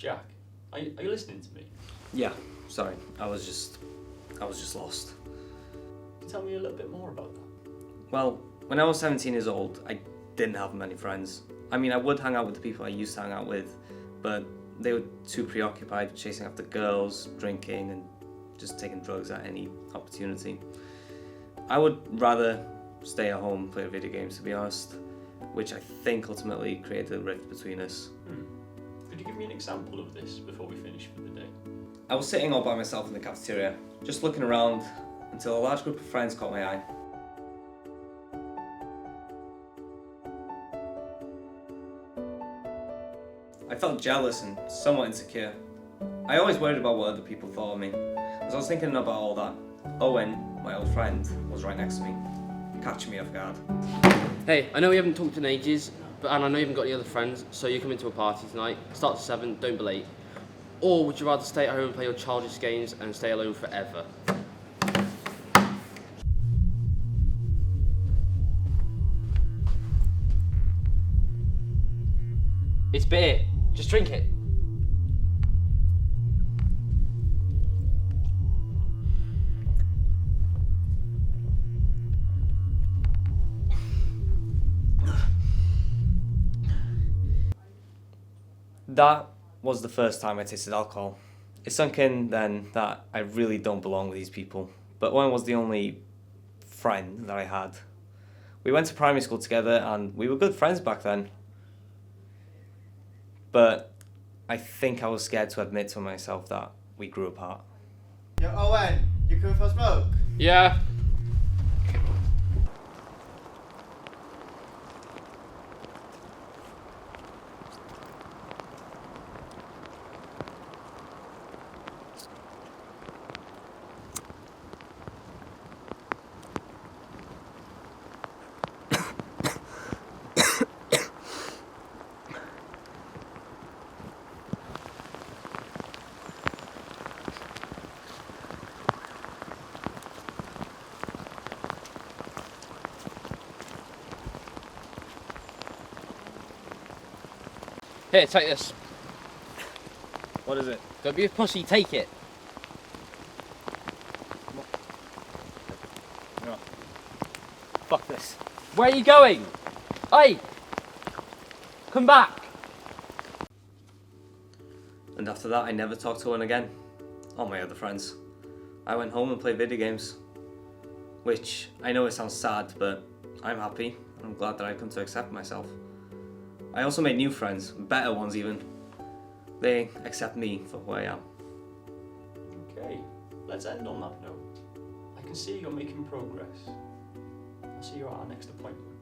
Jack, are you listening to me? Yeah, sorry, I was just lost. Can you tell me a little bit more about that? Well, when I was 17 years old, I didn't have many friends. I mean, I would hang out with the people I used to hang out with, but they were too preoccupied with chasing after girls, drinking, and just taking drugs at any opportunity. I would rather stay at home and play video games, to be honest, which I think ultimately created a rift between us. Could you give me an example of this before we finish for the day? I was sitting all by myself in the cafeteria, just looking around until a large group of friends caught my eye. I felt jealous and somewhat insecure. I always worried about what other people thought of me. As I was thinking about all that, Owen, my old friend, was right next to me, catching me off guard. Hey, I know we haven't talked in ages, and I know you haven't got any other friends, so you're coming to a party tonight. Start at 7, don't be late. Or would you rather stay at home and play your childish games and stay alone forever? It's beer. Just drink it. That was the first time I tasted alcohol. It sunk in then that I really don't belong with these people. But Owen was the only friend that I had. We went to primary school together and we were good friends back then. But I think I was scared to admit to myself that we grew apart. Yo, Owen, you coming for a smoke? Yeah. Here, take this. What is it? Don't be a pussy, take it. No. Fuck this. Where are you going? Hey! Come back! And after that, I never talked to Owen again. All my other friends. I went home and played video games. Which, I know it sounds sad, but I'm happy. I'm glad that I've come to accept myself. I also made new friends, better ones even. They accept me for who I am. Okay, let's end on that note. I can see you're making progress. I'll see you at our next appointment.